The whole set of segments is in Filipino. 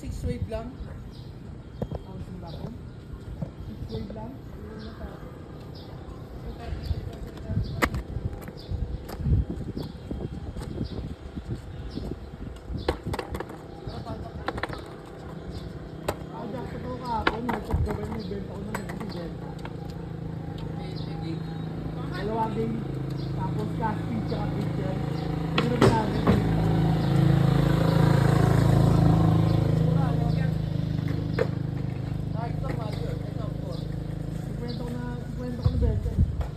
6 wave lang. Ang sila po. 6 wave lang. Dalawang game, tapos casting tsaka picture. Hindi na namin. Ikwento ko na benta.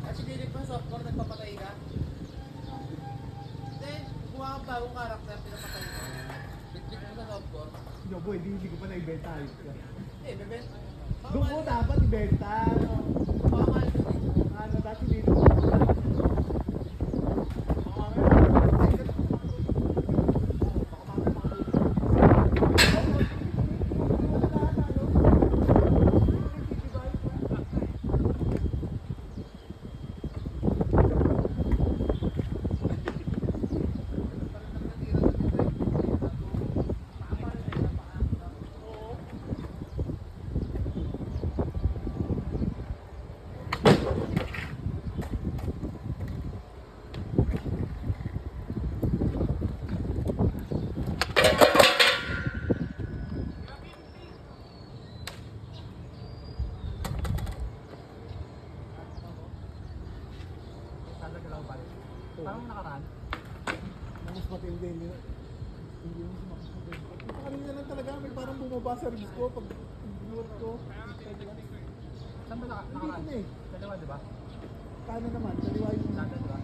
Kasi dinig mo sa softcore, nagpapatay ka? Then, kuha kang bagong karakter, pinapatay ka. Bit-bit mo sa softcore. Yo boy, hindi ko pa na-ibenta. Bebenta. Doon ko dapat ibenta. Pakamahal ko dito. Ano, dati dito. Parang nakaraan. Mas matindi hindi mo sumakit. Kanina lang talaga, may parang bumaba sa ribs ko pag binuot ko. Saan ba nakaraan? Hindi eh. Dalawa, di ba? Kanan naman, kaliwa yung Nandun, di ba?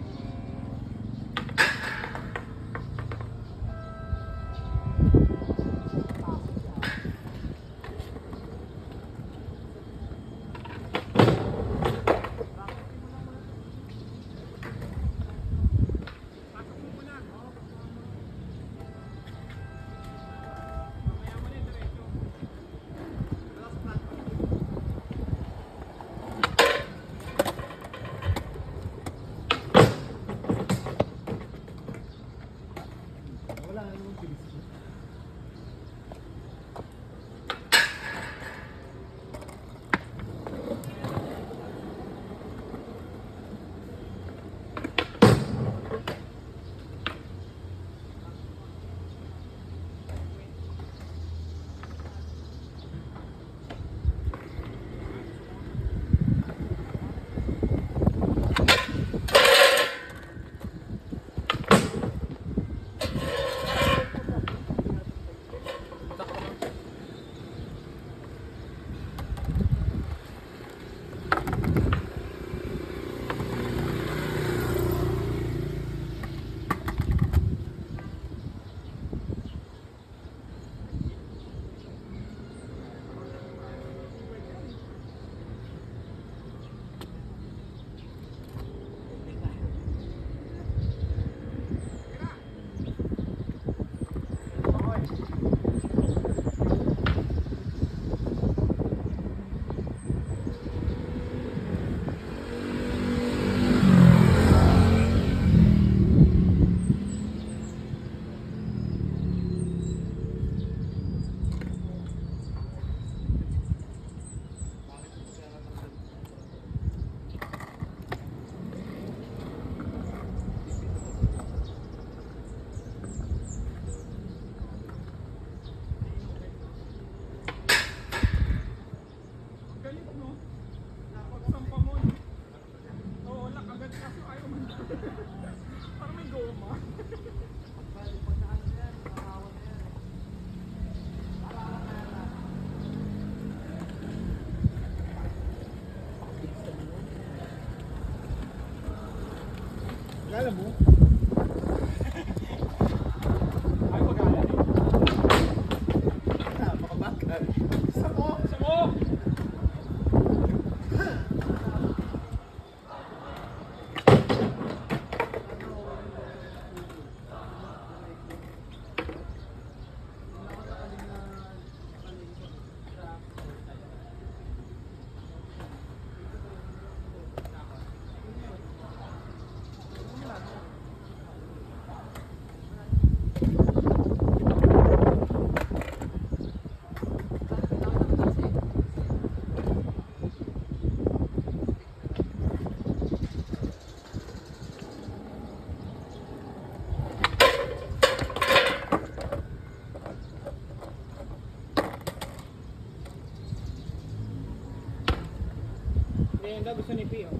Hindi, hindi. Gusto ni Pio.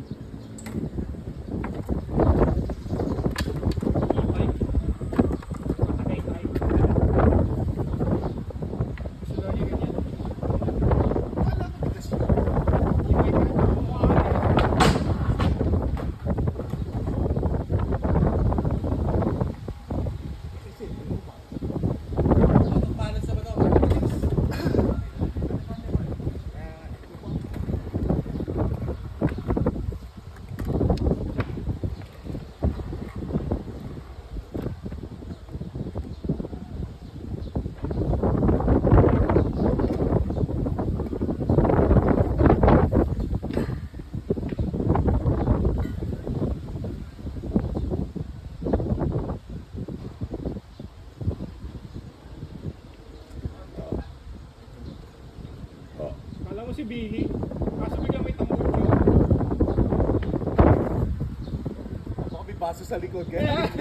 Okay. Matakay tayo. Gusto daw niya ganyan. Wala ko kasi. Yung may kumuha ka. Kasi, ano pa? Anong balance sa bato? Kala mo si Billy. Kaso biglang may tamuryo. Baka may baso sa likod. Kaya Yeah.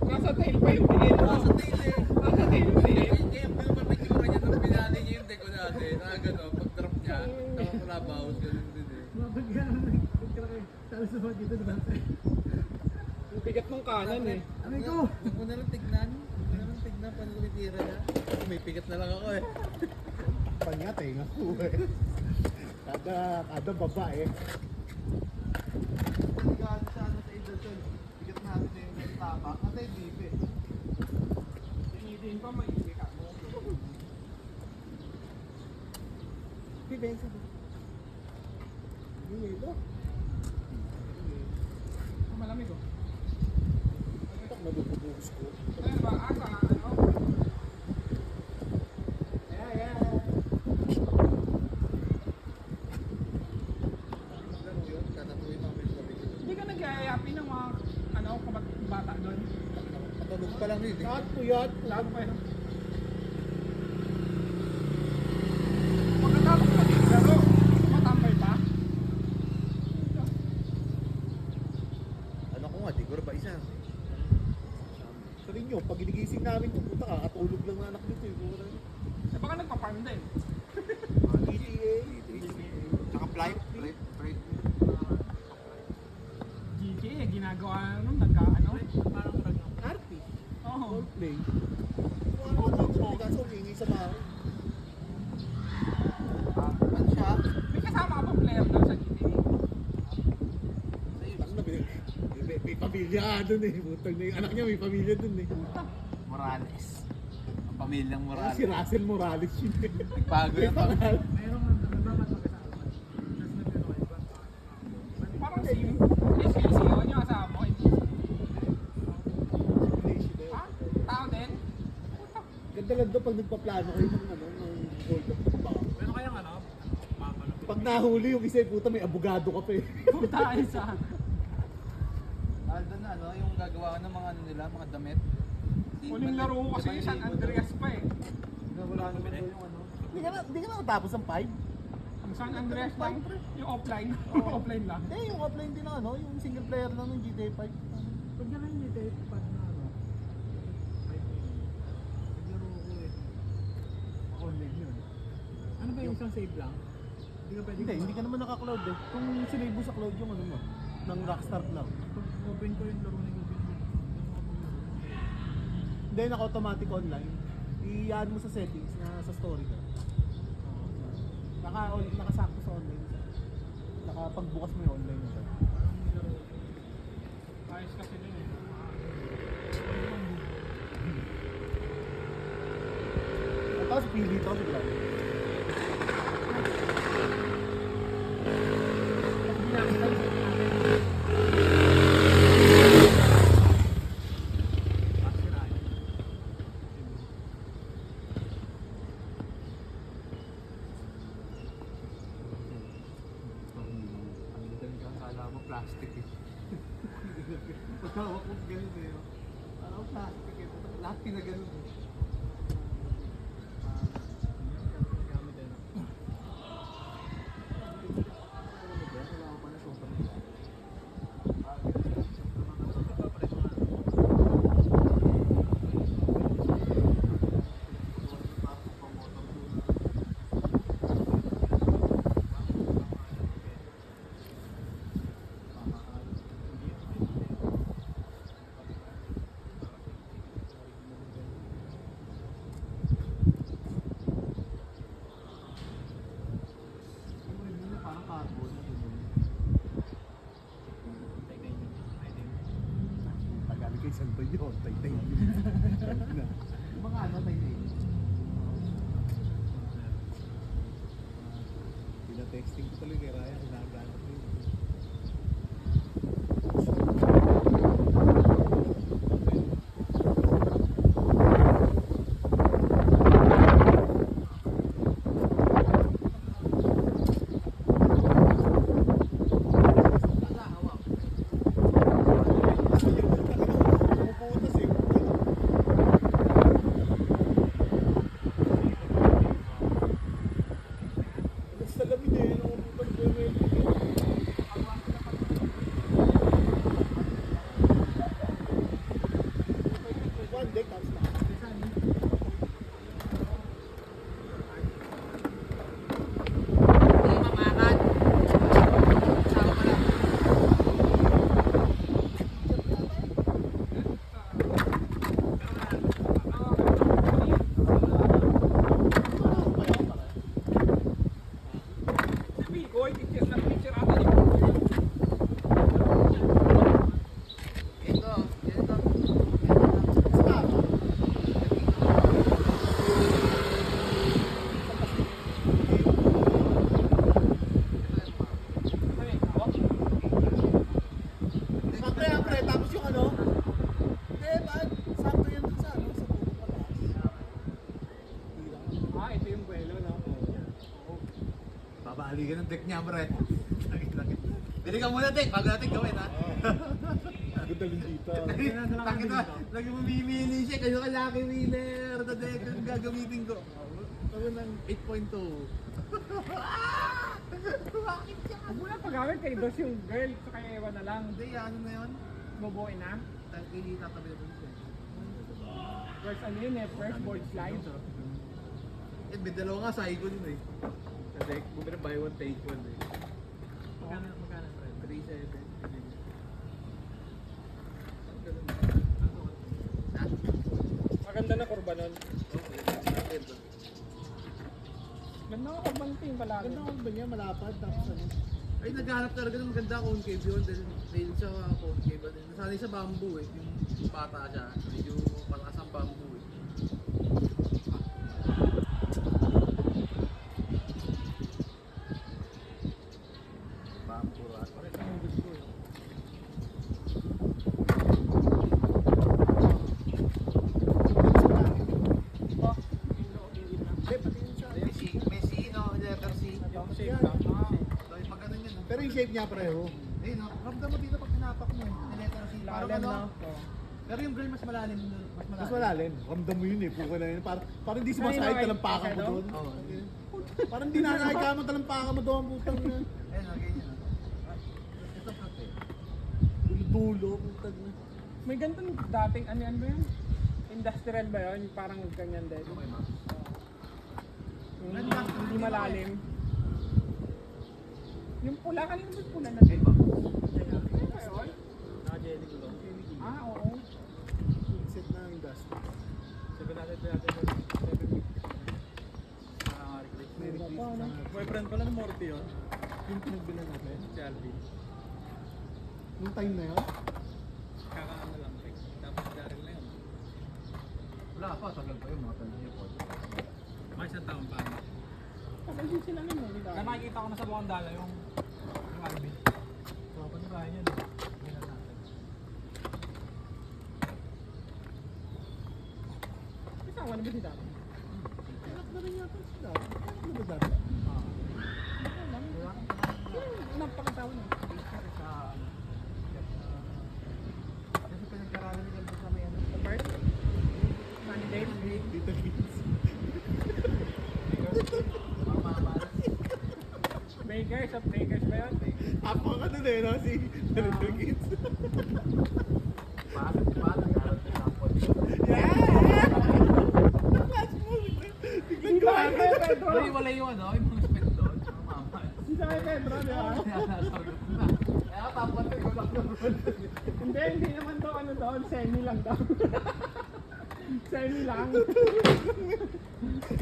Nasa tail pa yung tingin mo. Nasa tail eh. Nasa tail yung tingin. Kaya yung film na itsura niya nung pinali niya yung deko natin. Na gano'n, pag-drop niya, nakakalabawas ganun din eh. Yung bigat ng kanan eh. Huwag mo na lang tignan. Huwag mo na lang tignan paano tumitira niya. May pigat na lang ako eh. Panya, tenga ko eh. Kada babae. Pagkaan sa ano sa Idolson, bigat natin na yung tama. Kasi deep eh. Tinitin pa, maigi ka mo. Pibensa ko. Hindi ito. Malamig oh. Ito, mabububuhos ko. Ayun ba? Asa ano? Yeah. Laro yun, tatatuloy namin sa video. Hindi ka nag-iayapi ng mga ano, bata doon. Patulog pa lang yun eh. Lahat po yan. Lahat pa yun. Pagkatapos mo din laro, matambay pa. Ano ko nga, siguro ba isa? Sa rin pag ginigising namin yung puta, kakatulog lang na anak nito eh. Eh baka nagpa-farm din. ETA. Tsaka flight. Flight. GTA, ginagawa nun, nagka-ano. Parang Arty. Oo. Roleplay. Ano ko ito? Kaso hingi sa bahay. Ano siya? May kasama ka bang player doon sa GTA? Tapos na, may pamilya dun eh. Butang na yung anak niya may pamilya dun eh. Morales. Ang pamilyang Morales. Si Russell Morales yun eh. Nagpago May yung pangalan. Parang si SLCO niya kasama mo. Ha? Tao din? Ganda lang doon pag nagpaplano kayo ng ano, ng hold up ng baka. Meron kayang ano? Pag nahuli yung isa, puta may abogado ka pa eh. Puta isa. Aldo na, ano, yung gagawa ng mga ano nila, mga damit. Huling laro ko kasi yung San Andreas pa eh. Wala naman daw yung ano. Hindi ka na natapos ang 5? Ang San Andreas lang, yung offline. Offline lang. Eh, yung offline din ang ano, yung single player lang ng GTA 5. Pag gano'n yung dito, pag na ano, 5 naglaro ko eh. Online yun. Ano ba yung isang save lang? Hindi ka pwede Hindi ka naman naka-cloud eh. Kung sinave mo sa cloud yung ano mo, ng Rockstar Cloud. Pag open ko yung laro ni Gobin mo. Hindi, naka-automatic online. Iyan mo sa settings na sa story ka. Nakasakto sa online. Nakapagbukas mo yung online na. Ayos kasi din eh. Tapos pili ito sa cloud. Pag ginagawa plastic eh. Pagkawak ko ganun eh. Parang plastic eh. Lahat pinaganon eh. Gamit eh. Parang cardboard na yun. Tagalog kay San Bayo, tay-tay yun. Yung mga ano, may name. Pina-texting ko tuloy kay Ryan, hinahanap ko yun. Kasi yung pumuputas eh. Sa lamig eh, nung pag-wewel. One day, tapos na. Hindi mamakan. Sama pa lang. Sabi ko, picture ng picture ata ni Ito, ito. Sakto yan, pre. Tapos yung ano? Hindi, ba't? Sakto yan dun sa ano? Sa puno pataas. Ah, ito yung buwelo, no? Babali ka ng deck niya, pre. Dili ka muna, deck. Bago natin gawin, ha? Good na dito. Takit na, lagi mamimili siya. Kayo ka lucky winner. The deck yung gagamitin ko. Ako ng 8.2. Bakit siya? Huwag mo na paggamit kay Dos yung girl, so kaya ewan na lang. Hindi, ano na yun? Boboy na. Tatabi na siya. First ano yun eh, first board slide. Eh, may dalawa nga sa icon yun eh. Sa deck, bumili buy one, take one eh. Magkano, pre? 3.7. Maganda na kurba nun. Okay. Ganda ka kurban team pala. Ganda ko ba niya? Malapad. Tapos ano? Ay, naghanap talaga ng maganda concave yun dahil mail sa concave. Nasanay sa bamboo eh. Yung bata siya. Medyo malakas ang bamboo eh. Bamboo rat. Hindi, pati yung sa... Messi, no? Letter C. Yung shape Yan. lang. Ah. So, yung pag ganun yun, no? Pero yung shape niya pareho. Eh, no? Ramdam mo dito pag tinapak mo. Yung letter C. Parang Lalim ano? na. Oh. Pero yung girl mas malalim. Mas malalim. Mas malalim. Ramdam mo yun eh. Puko na yun. Parang hindi sumasahit talampakan mo doon. Oo. Parang hindi nanay ka mo talampakan mo doon. Putang na. Ayun, okay yun. Ito kape. Dulo-dulo. Putang na. May ganitong dating, ano yan ba yun? Industrial ba yun? Parang ganyan din. Okay, ma'am. Yung hindi malalim. Yung pula, kanina ba yung pula na Okay, ma'am. Ano ba yun? Naka-jelly ko lang. Ah, oo. Set na yung dust. 700 Merry Christmas. Boyfriend pala ng Morty yun. Yung pinagbilan natin, si Alvin. Nung time na yun? Kakaano lang, like, tapos Daryl na yun. Wala pa, tagal pa yun. Mga tagal niya po. Mga isang taon pa. Kapag din sila nun, di ba? Na nakikita ko na sa buong dala yung Alvin. Kapag na kaya yan. Bilan natin. Kasama na ba si Dami? Anak na rin yata sila. Ano ba dati? Napakatawa na. Sa ano, Takers, of Takers ba yun? Apo ka dun eh, no? Si Little Kids. Bakit garot na tapon? Yeah! Last moment. Tignan Si ko. Sabi Pedro! Uy, wala yung ano, yung mga spec doon, mga mama. Si Sabi Pedro, di ba? Kaya nasabi ko na. Kaya tapon ko lang naman. Hindi naman daw ano doon, semi lang daw. Semi lang.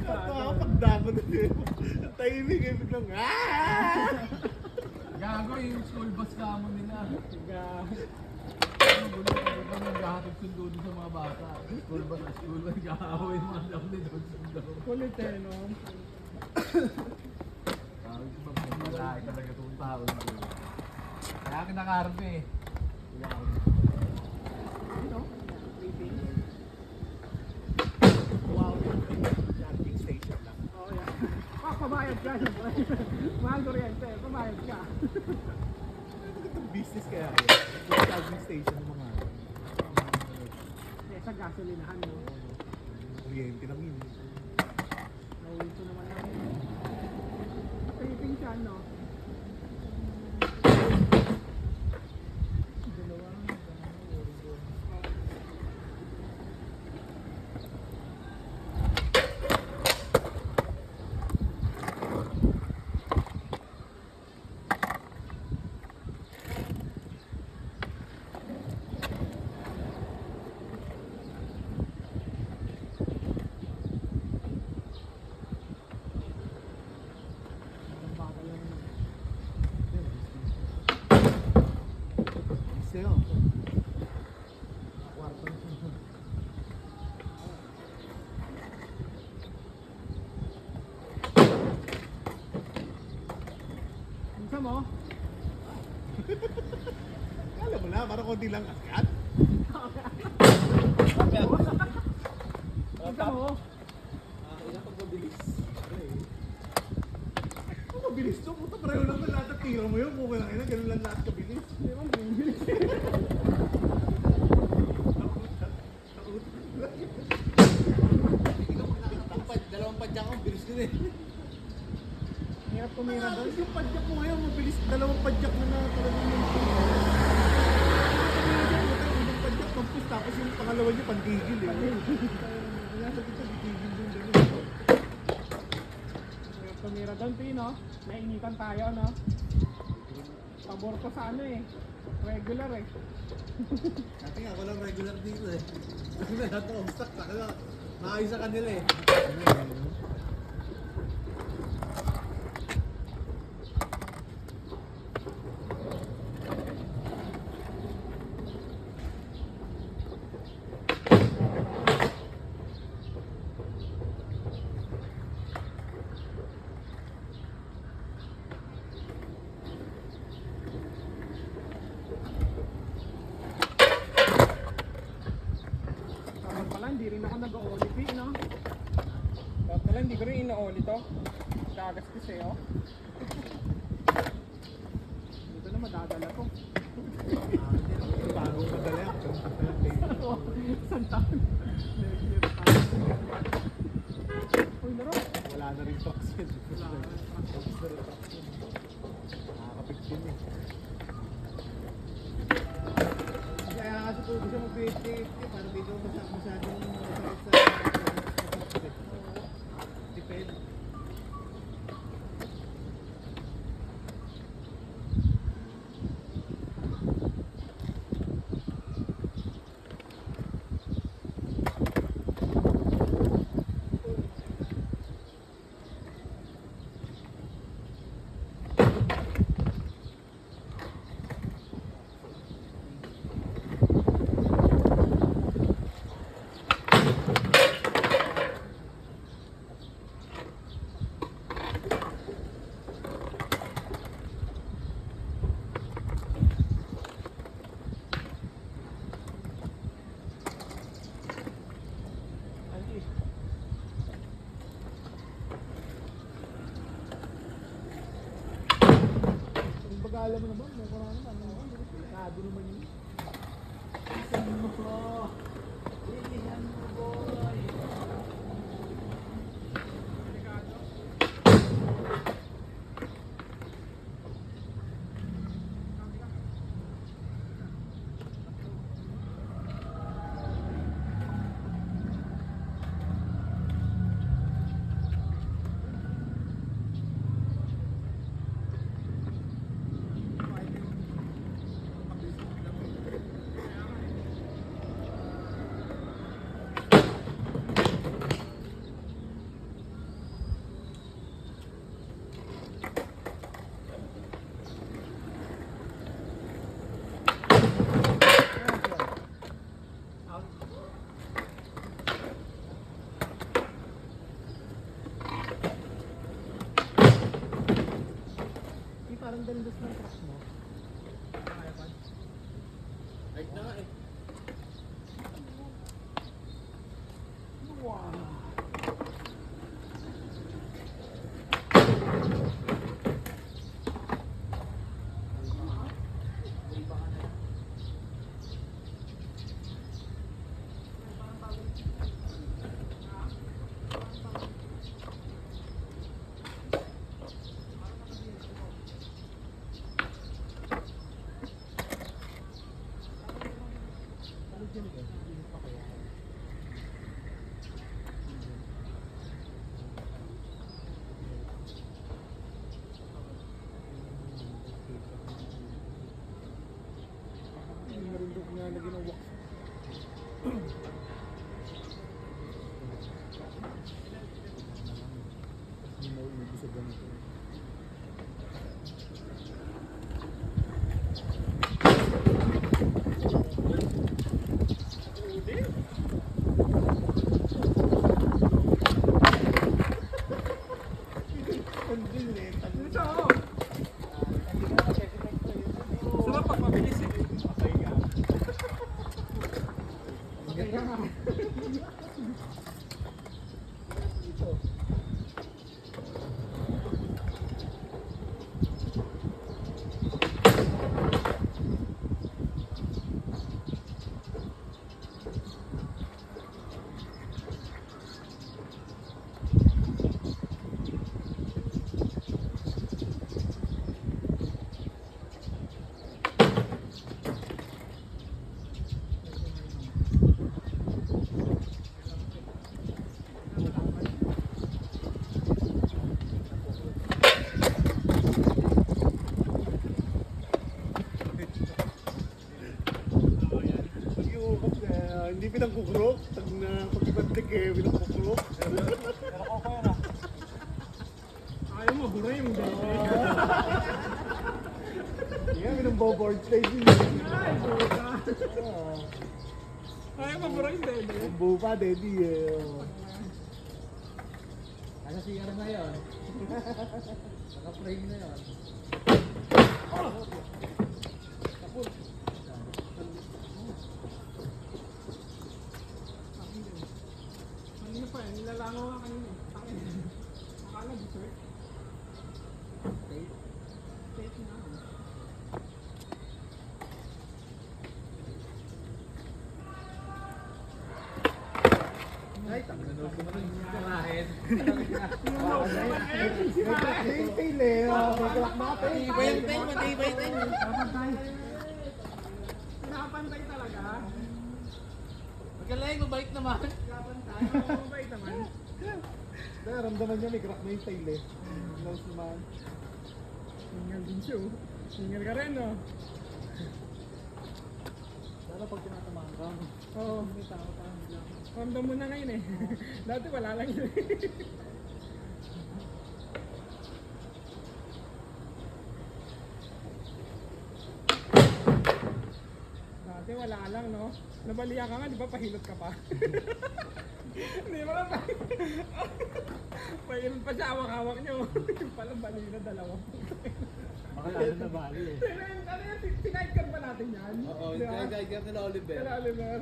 Nakakapagdako na din. Ang tahimik eh, biglang Gago yung school bus ka mo nila. Ga- Ano gulo, ano ba naghahatid sundo doon sa mga bata? School bus, nag-aaway yung mga dami doon sundo. Kulit eh, no? Sabi ko ba, malaki talaga itong tao doon. Kaya kinakarpe eh. Ano? Waiting. wow, charging station lang. Oo, yan. Pabayad ka, syempre. Mahal kuryente, pabayad ka. Magandang business kaya yun. Yung charging station ng mga Eh, sa gasolinahan, no? kuryente lang yun. Nauwi ko naman namin. Waiting siya, no? Ang bakal lang naman. Isa yun. Kwarto na siya. Isa mo? Alam mo na, parang konti lang askat. Isa mo? Ilang pag mabilis. Kung mabilis to, puta pareho lang na lahat ng tira mo yun. Kung kailangan na, ganun lang lahat kabilis. Hindi mo, bilis. Dalawang padyak ko, bilis ko eh. Hirap tumira doon. Yung padyak mo ngayon, mabilis. Dalawang padyak na talagang yung Yung padyak mampus, tapos yung pangalawa niya pantigil eh. Kaya sa kita, titigil yung ganun. Hirap tumira doon, Pino. Nainitan tayo, no? Pabor ko sa ano eh. Regular eh. Dati nga, walang regular dito eh. Kasi na lahat ng stock, nakakayos sa kanila eh. Dapat pala, hindi rin ako nag-oli, no? Dapat pala, hindi ko rin ina-oli to. Gagas kasi, oh. Dito na madadala to. Bagong madala yan. Isang taon. Uy, laro. Wala na rin trucks yun. Wala na rin trucks. Wala na rin trucks yun. Nakakapit din eh. Kaya kasi po gusto mag-50 para dito masyadong masakit sa depende. Alam mo naman, may kurang naman. Delikado naman yun. Isan mo ko. Isan mo boy. parang dandos ng truck mo. Right na nga eh. Wow. Marundok nga na ginawa. Hindi na uubos sa ganito. Sarap pag mabilis eh. Hindi pinangkukrok. Pag na pag-ibantik eh, pinangkukrok. Ayaw mo, bura yung dito. Yan, pinang-board station. Ayaw mo, bura yung dito. Ang buo pa, Daddy eh. Ano siya na yun? Naka-frame na yun. Kanina pa eh, nilalangaw ka kanina eh. Akala dessert. Steak na. Ay, tangin na ko naman yung kalahin. May tail eh. May clock natin. Matibay yung tayo, matibay yung tayo. Nakapantay talaga. Magkalahin, mabait naman. Nakapantay. Mabait naman. Naramdaman niya may crack na yung tail eh. Nose naman. Single din siya oh. Single ka rin oh. Lalo pag tinatamaan ka. Oo. May tao parang biglang. Ramdam mo na ngayon eh. Dati wala lang yun. Dati wala lang no. Nabaliya ka nga, di ba pahilot ka pa? Hindi mo na pahilot pa siya, hawak-hawak niyo. Yung pala bali na dalawa. Makalala na bali eh. Ano yan, sinightcam pa natin yan? Oo, Di ba? gagaygar nila Oliver. Kaya Oliver.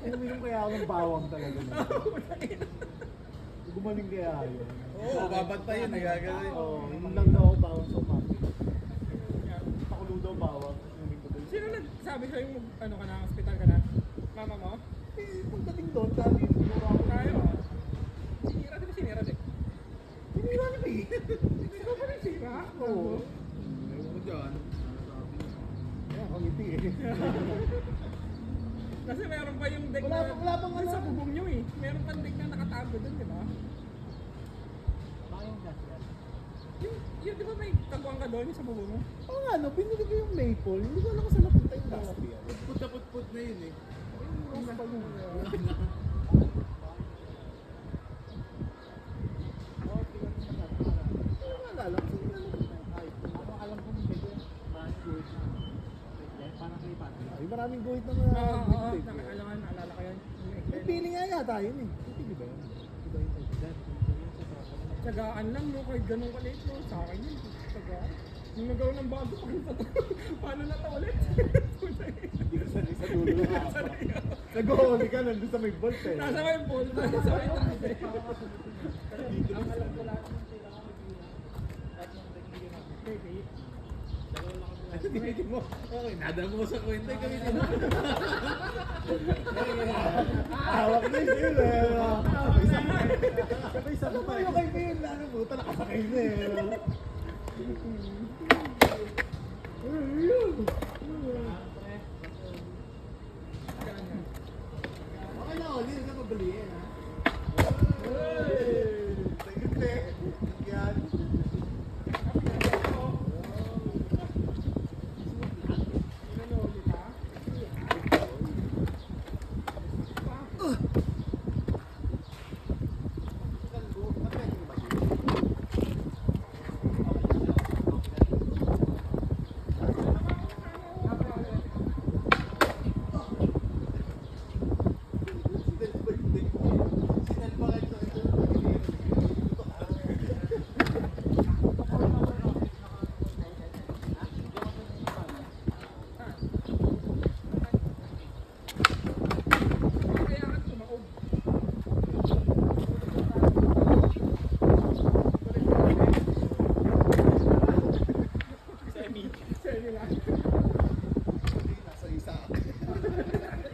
Uminom kaya ako ng bawang talaga. Gumaling kaya yun. Oo, babantayin eh, gagawin. Oo, yun lang daw ako bawang sa umapi. Pakulo daw bawang. Uminom ko doon. Sino nagsabi sa'yo mag, ano ka na, hospital ka na? Mama mo? Eh, pagdating doon, sabi, siguro ako Tayo ah. Sinira, di ba sinira din? Sinira niya eh. Hindi ko pa rin sira. Oo. Ewan ko dyan. Kaya kangiti eh. Kasi meron pa yung deck Wala pang ano. sa bubong nyo eh. Meron pa deck na nakatago dun, di ba? Yung di ba may kaguang ka doon yung sa bubong mo? Oo nga, no, binili ko yung maple. Hindi ko alam kung saan napunta yung last year. Put na put na yun eh. Ang kapal yun. Ano nga alam? Saan nga napunta? Ako alam ko may medyo maraming guhit na. Parang kay Patrick. Ay, maraming guhit na mga Oo, guhit. nakakalaman, naalala ko yun. May feeling nga yata yun eh. Hindi ba yun? Di ba yun? Dad, sa Tsagaan lang, no? Kahit ganun kalit, no? Sa akin yun, tsagaan. Nung nagawa ng bago, paano na to ulit? Hindi ko sanay sa dulo ng hapa. Nag-holy ka, nandun sa may bolt eh. Nasa may ball, nasa may tabi. Dito Ang na alam ko lahat ng tira ko nagpila. Lahat ng technique namin. Okay, Dalawa lang kami lahat. Gamitin mo. Okay, nadal mo sa kwenta, gamitin mo. Hawak na yun eh. Sabay sabi pa yung kay Pin, ano mo, nakasakay na eh. Okay na, Oli, huwag ka pabaliin ha. Tagit eh. Yan. ano ulit ha? Kaya ka tumaob. Semi. Semi lang. Nasa isa.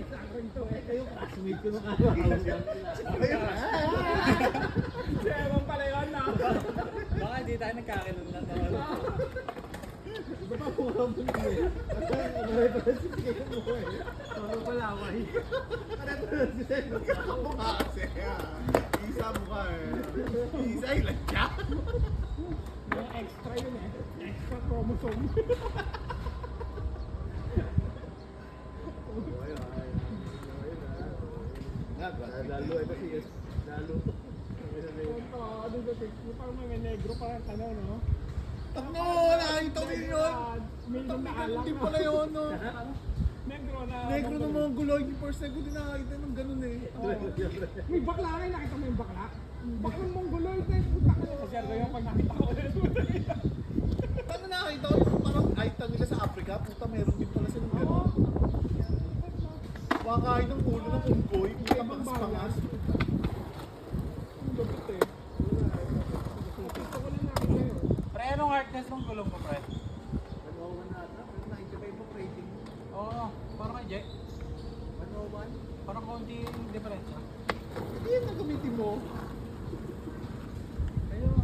Sakon to eh. Kayo, classmate ko nung araw. Ayun. Si Ewan pala yun na. Baka hindi tayo nagkakaroon na to. Iba pa po ka mo eh. Maray pa si Kaya mo eh. Solo pala ako eh. Maray pa si Kaya mo. Ako nga kasi isa mo ka eh. Isa ilan siya? May extra yun eh. Extra chromosome. Lalo eh kasi lalo. Punta ako doon sa TikTok. Parang may negro parang tanaw, no? Takno! Nakakita ko din yun! Million na alak. Hindi pala yun no. Negro na. Negro ng mga guloy. Yung first time ko din nakakita ng ganun eh. May bakla rin. Nakita mo yung bakla? Baklang mongoloid na yung puta ka na. Kasi ano yung pag nakita ko ulit. Paano nakakita ko yung parang item nila sa Africa? Puta meron din pala silang ganun. Kumakain ng ulo ng unggoy. Puta pangas-pangas. Ang lupit eh. Gusto ko lang nakita yun. Pre, anong hardness ng gulong mo, pre? Ano na ata? 95 mo rating. Oo, parang kay Jack. 101? Parang konti yung diferensya. Hindi yan ang gamitin mo. Ayun.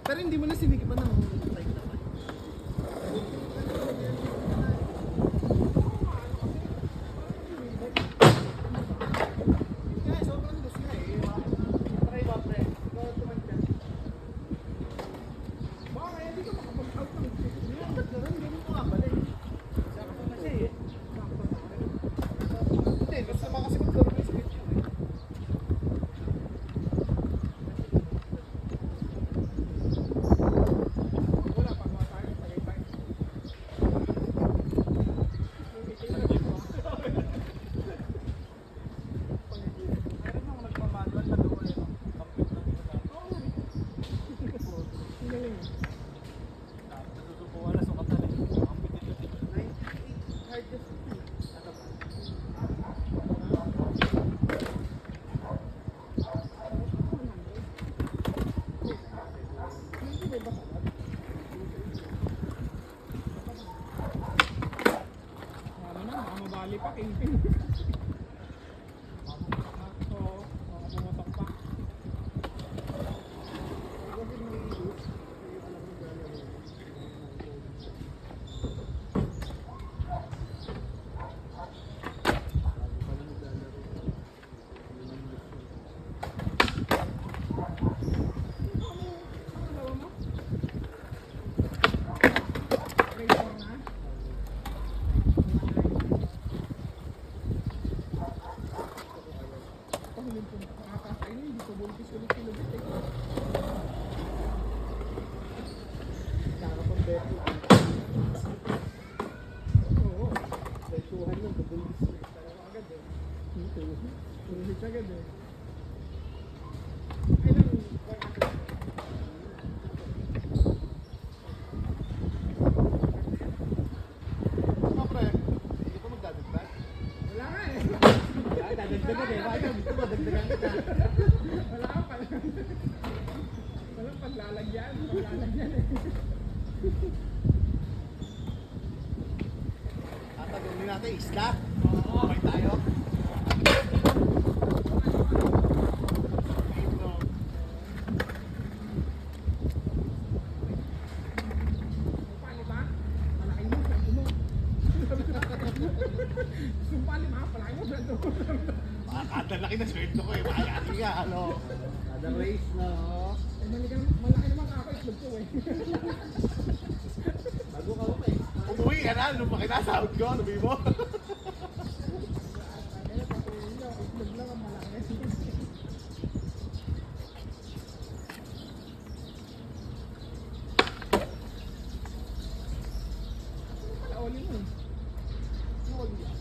Pero hindi mo na sinigipan ng like naman. Kaya sobrang lus nga eh. Try ba pre? Go to my friend. Baka kaya di ka makapag-out ng trip niya. Ba't ganun? Ganun ko nga balik. Sakto na siya eh. Hindi, basta mga kasi maglaro ng speech yun eh. Wala, pagawa tayo ng Tagaytay. Meron yung nagmamanual na doon eh. Compute lang dito sa Oo. Ang galing eh. Nasusubukan na sukatan eh. Competitive. 98 hardest. Ano ba? Ano na, baka mabali pa, kingpin. Oo, baka pumatak pa. Kasi may ilus. Kaya alam mo gano'n. Ano dalawa mo? Grade 4 na? dagdagan eh. Bakit gusto mo dagdagan kita? Wala ka pala. Walang paglalagyan. Paglalagyan eh. Tatagawin natin isda. Oo. Okay tayo. Sumpali ba? Malaki mo, sweldo mo. Sumpali ba? Malaki mo, sweldo mo. Kada laki na sweldo ko eh. Makayati ka, ano? Kada race na, oh. Eh, malaki naman ako itlog ko eh. Bago ka pa eh. Umuwi ka na, lumaki na sahod ko, ano mo? Kaya patuloy nyo, itlog lang ang malaki. Ano pala oli mo eh? Yung oli yan.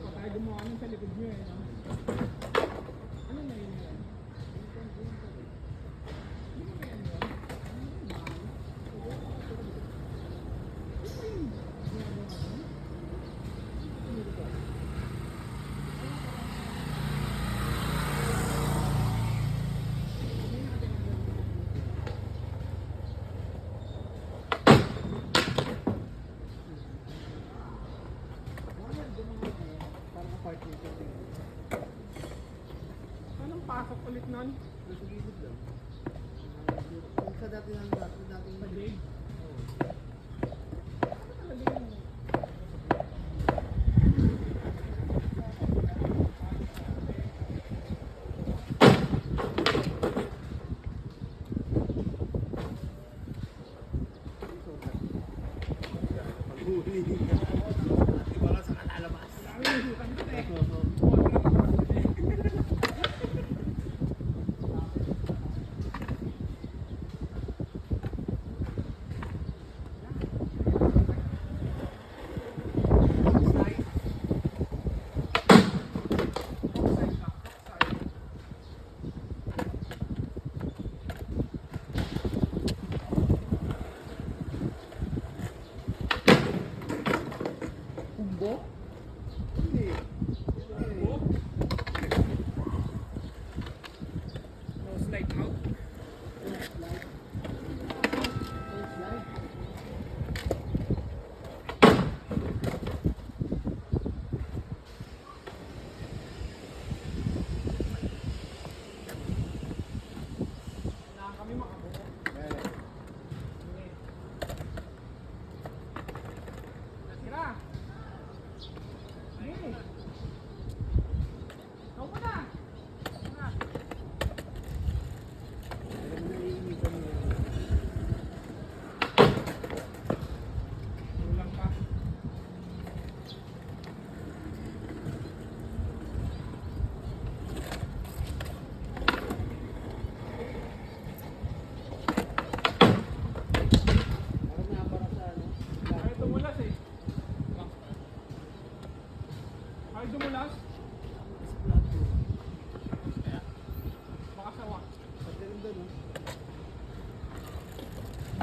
Patay gumawa nun sa likod nyo eh, no? Ano na yun yun? Hindi mo na yan yun? Anong pasok ulit nun? Nasa gilid lang. Sa dati ng dating Sa dig? Ano talaga yung... Maghuli ka. Di ba lang sa kalalabas? Dami yung hutang ko eh.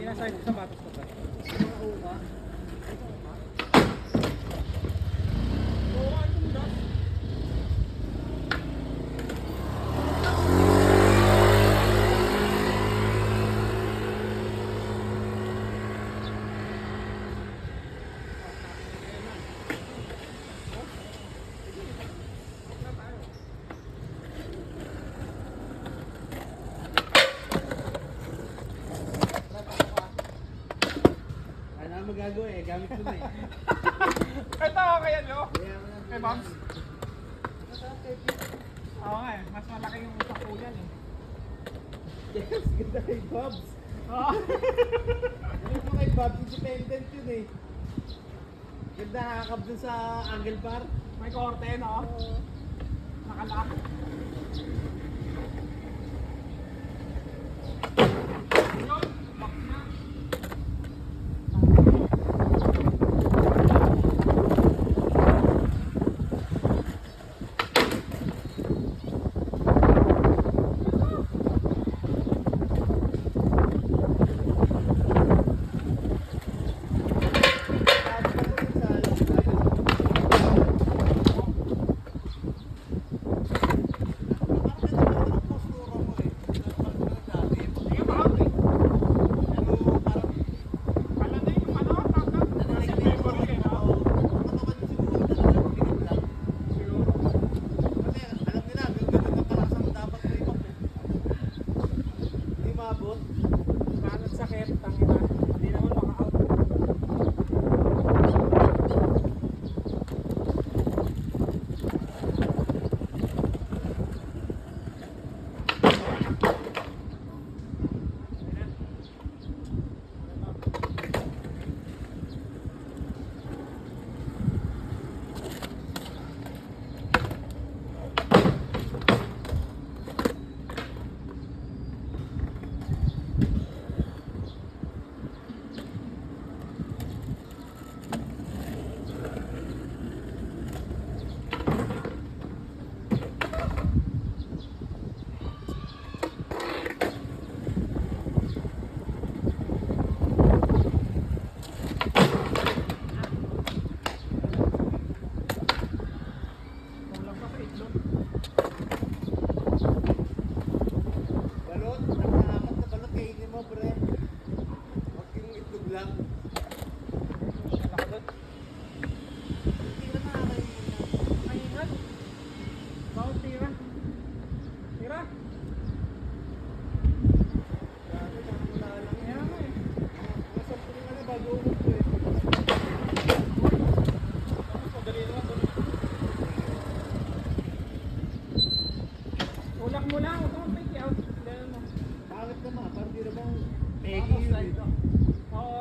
Sinasabi ko sa batos ko ba? Oo, ay tumigas. Ano ang magagawa eh, gamit ko na eh. Ito okay yan, no? Kaya mo na. Kay Bams? Oo nga eh, mas malaki yung utak ko yan eh. Yes, ganda kay Bobs. Oo. Ano mo kay Bobs, independent yun eh. Ganda hakap dun sa angle bar. May korte, no? Nakalock. Yun, lock na. Sige, mahal eh. Pala na yung ano, tangkap. Kasi memory eh, no? Siguro. Kanat sakit, tangina. Hindi naman maka-out. Kulang pa sa itlog. Balot, nakaapat na balot kainin mo, pre. Huwag yung itlog lang. Wala ka doon. Hindi na nakakainin na. Maingat. Bawal tira. Tira. Grabe, wala lang Kaya yan. nga eh. Mga 10 na bago umot ko eh. Tapos madali naman doon. Ulak mo lang. Huwag kang mag-take out. Ganun mo. Bakit naman? Parang di na bang Baka pegi yun slide eh. to. Oo.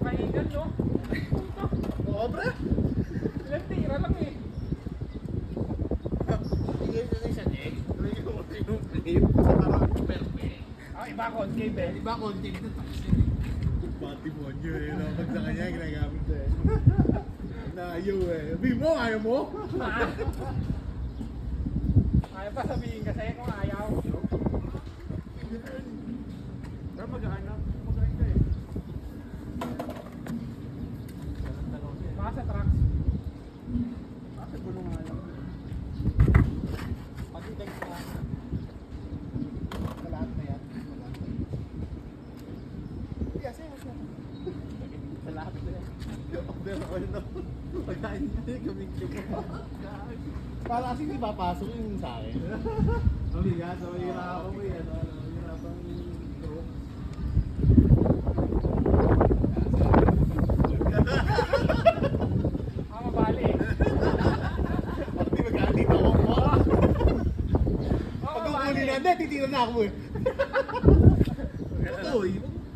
Pahingan, no? Puta. Oo, pre. Ilang tira lang eh. Sige, sa isa eh. Yung flip. Parang perfect. Ah, iba concave eh. Iba content na taxi. Pati mo nyo eh. Napag sa kanya, ginagamit ko eh. Naayaw eh. Sabi mo, ayaw mo? Ayaw pa sabihin kasi kung ayaw. Pero magaan na. Magaan ka eh. Baka sa trucks. Bakit mo nung alam? Pag-itag ka. Sa lahat na yan. Yes, yes. Sa lahat na yan. Pero ano, pagkain niya, gamitin ko. Para kasi hindi papasok yung sa akin. Mabigat, so mahirapan mo yan. Mahirapan yung group. Ah, mabali eh. Pag di magkakatita ko mo. Oo, Pag mabali kukunin eh. na, titira na ako eh. Ito eh.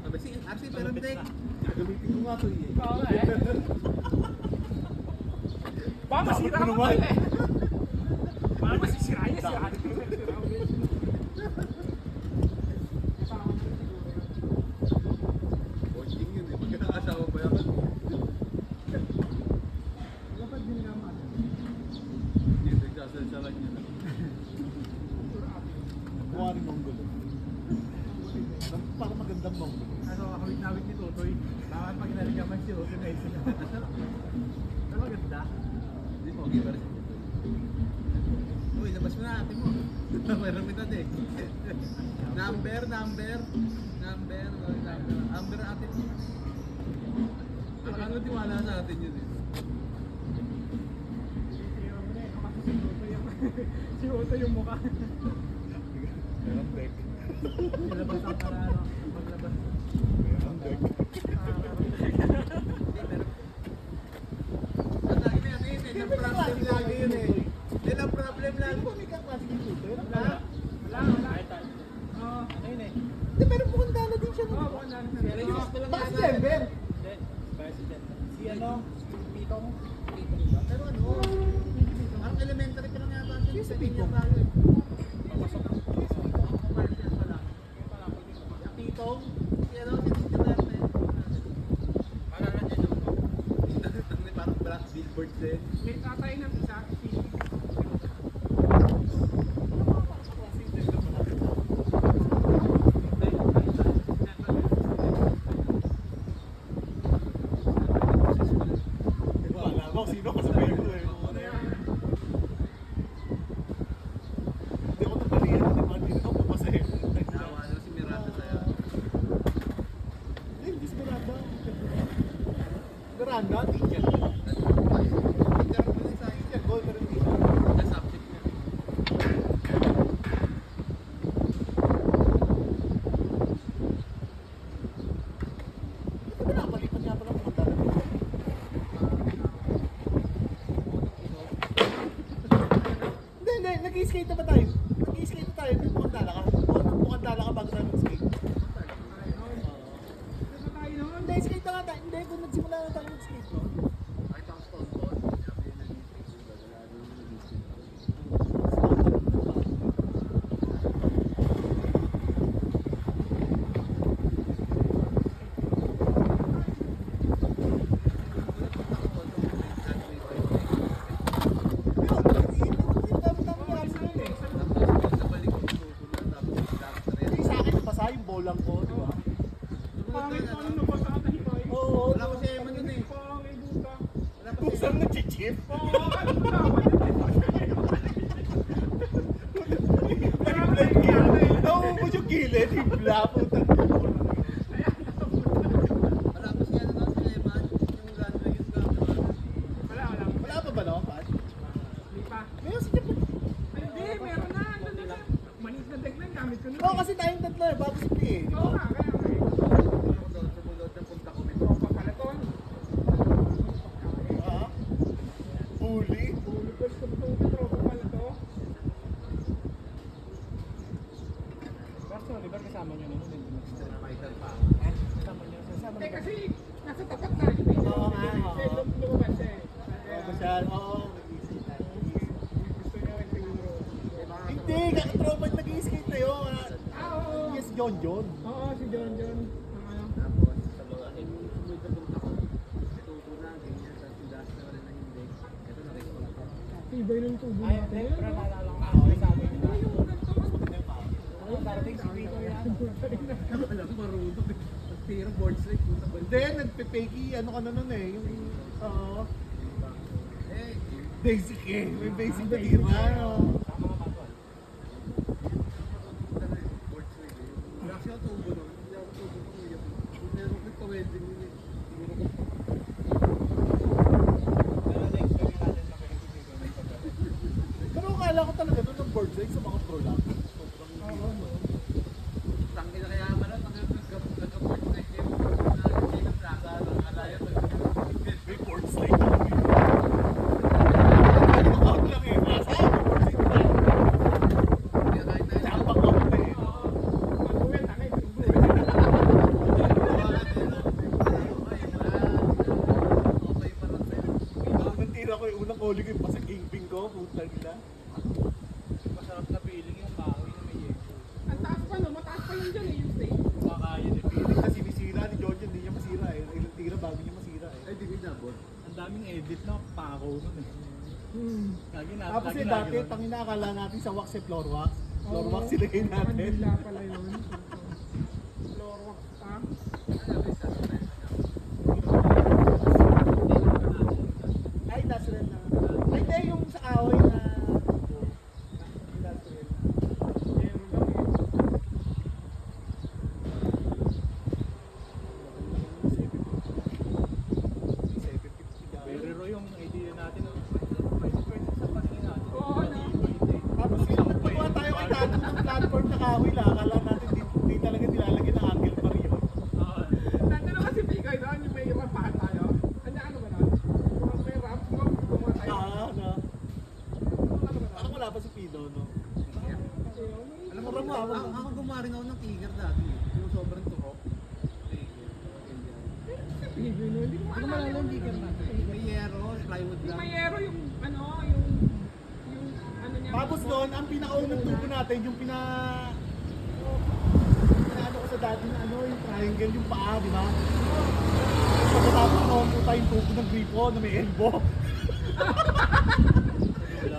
Kasi pero hindi. Gagamitin ko nga ito eh. Oo nga eh. Baka masira Bakit ka naman? pala eh. Para masisira niya, sira niya. Sira ulit. Kasama na rin siguro yun. Bonding yun eh. Magkakasama ba yan? Dapat din naman. Hindi, nagsasalsalan niya na. Kuha rin Mongol. Parang magandang Mongol. Ano, hawit-nawit ni Totoy. Bakit pag naligaman si Totoy na isa na. Pero maganda. Hindi mo, okay pa rin. Uy, labas mo na ate mo. Meron kita eh. Number. Number ate mo. Ano tiwala sa atin yun eh. Sira mo na eh. Kasi si Totoy yung... si Totoy yung mukha. Meron deck. Ilabas ang karano. Maglabas. Meron deck. Ang lagi na yun eh. Ang problem lagi yun eh. Yan ang problem Hindi lagi. ko may kaklase ng tutor. Wala. Oo. Ayun eh. Hindi, pero pumunta na din siya. Oo, no? buwan na rin. Bakit si Denver? Si ano? Pitong? Pero ano? Ang elementary pa lang yata siya. Si Pitong. Tayo eh. Commercial pa lang. Yung Pitong? Si ano? Si Duterte. Parang black billboard din. May tatay ng isa. Wala ko, sino kasabihin ko eh. Hindi ako napalihan, hindi ako pumasahin. Nawa nyo si Miranda sa'yo. Hindi, si Miranda. Miranda, teacher. Teacher mo din sa'yo. Teacher, goal pero hindi. Ang subject niya. Hindi ba napalipan niya pala pumunta na dito? Hindi, nag-skate na ba tayo? Nag-skate na tayo, may pukandala ka. Pukandala ka bago tayo mag-skate. Ano tayo noon? Hindi, skate na nga tayo. Hindi, kung nagsimula na tayo mag-skate, no? Kahit ang stone ball. Sabi na nag-isip. Wala nang nag-isip. Hindi sa akin, basa yung bolang ko, di ba? Pangit ko ano ba sa atin ko? Oo. Wala ko si Eman dun eh. Pangit buta. Pusang nag-chip. Oo, ano ba? Nauubos yung gilid, hibla, putang. Wala ko si ano si Eman. Yung runway yung gagawin. Wala. Wala pa ba no, Pat? Hindi pa. Meron si Chip. Ay, hindi, meron na. Ano na siya? Maliit na deck lang gamit ko nun. Oo, kasi tayong tatlo eh, bago si P eh. di Oo ba? nga, kaya nga eh. Ako doon, sumulot ng punta ko. Tropa pala to. Ha? Bully? Ulo ko sa tropa pala to. Kaso, Oliver, kasama niyo naman. Hindi Michael pa. kasama niyo. Kasama Eh niyo. kasi nasa tapat na. Oo nga, oo. Kasi lumabas siya eh. Oo, masyal. Oo, nag-skate tayo. Gusto niya rin siguro. Hindi, kakatropa nag-skate tayo. Oo. Yes, John John. Oo, si John. Ang ano. Tapos, sa mga sumunod na punta ko. Ituto na, ganyan. Tapos industry ka rin na hindi. Ito na rin ko. Tibay ng tubo Ay, natin. hindi. Pero naalala ko. Kasama niyo. Ay, yung ganito. Oo, darating si Vito yan. Alam, marunong. Nagtira board slide. Punta ba? Hindi, nagpe-fakey, ano ka na nun eh. Yung, oo. Eh, Basic eh. May basic na tira. Tama ka, Patwal. punta na eh. Board slide eh. Wala kasi ako tubo nun. Hindi ako tubo ko. Meron ko nagpa-wedding yun eh. Pero next time natin makikita ng pagkakas. Pero akala ko talaga doon ng board slide sa mga pro lang. Sobrang Tangin na kaya pala, tangin na nagka-board slide eh. Nagkakita ng plaza. Nakalayo. may board slide. Out lang eh. Nasa board slide na. Kaya kahit na Tapang ako na eh. Pag-uwi, tangay, tubo. Okay pa lang sa'yo. Unang tira ko yung unang huli ko yung pasag kingping ko. Putang ina. ako nun eh. Lagi na, Tapos lagi eh na dati, ganun. tangina akala natin sa wax eh, floor wax. Floor wax silagay natin. Kandila pala yun. Floor wax pa. Ay, industrial na. Ay, hindi, yung sa kahoy na... Industrial. Meron lang eh. Pero yung idea natin, pwede sa patingin natin. Oo, ano? Tapos yung nagpagawa tayo kay Tato ng platform na kahoy lang. Akala natin di talaga nilalagyan ng angle pa rin yun. Nandun na kasi Pikoy doon, yung may rampahan tayo. Ano ba doon? Yung may ramp, gumawa tayo. Ano? Ano ba doon? Parang wala pa si Pido, no? Alam mo, ako gumarin ako ng tiger dati. Yung sobrang tuhok. Pikoy no, hindi ko maalala yung tiger natin. May yero, plywood Yung lang. mayero, yung ano, yung ano niya. Tapos doon, ang pinakaunang tubo natin, yung ano ko sa dati na ano, yung triangle, yung paa, di ba? Pagkatapos noon, puta yung tubo ng gripo na may elbow.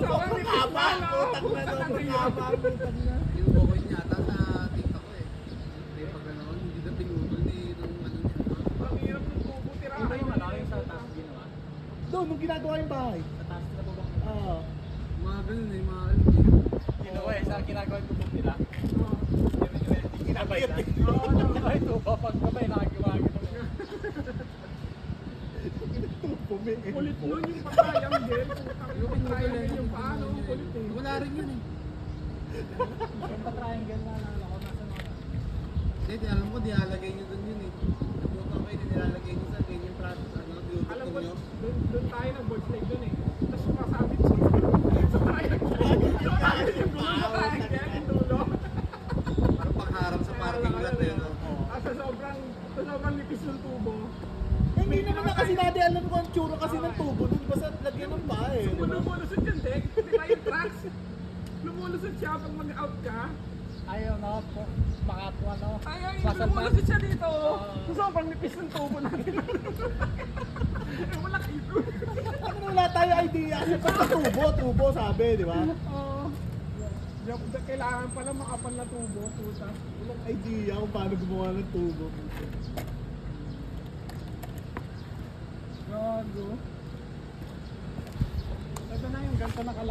Sobrang haba, putang na doon, sobrang haba, putang na. Yung bukoy niya ata sa TikTok ko eh. May pag gano'n, hindi na pinutol ni nung ano niya. Ang hirap ng tubo, tirahan. Iba yung malaki sa taas ginawa. Doon, nung ginagawa yung bahay. Sa taas nila po ba? Ah. Mga ganun eh, mga ginawa eh, sa ginagawa yung tubog nila. Kinabay na. Oo, kinabay ito. Pag kabay, nakagawa ganun. Tubo, may elbow. Kulit nun yung patayang din. Yung triangle yung paano, kulit eh. Wala rin yun eh. Yung pa-triangle na ako nasa mga. Hindi, alam ko, dialagay nyo dun yun eh. Nabutan kayo, nilalagay nyo sa ganyan process, ano, Alam diutot ko, nyo. doon tayo nag-board slide doon eh. Tapos sumasabit sa triangle. Sumasabit yung dulo sa triangle, yung dulo. Parang pangharap sa parking lot eh, no? Sa sobrang nipis ng tubo. Eh, hindi naman na kasi natin alam kung ang tsura kasi ng tubo nun. Basta lagyan ng paa eh. di ba? Lumulusot yung deck, di ba yung tracks? Lumulusot siya pag mag-out ka. Ayaw na, makatwa no. Ayaw, lumulusot siya dito. Sa sobrang nipis ng tubo natin. Wala kayo. Ano wala tayo idea. Kasi basta tubo sabi, di ba? Oo. Kailangan pala makapal na tubo, puta. Walang idea kung paano gumawa ng tubo. Gago. Ito na yung ganito nakalaki.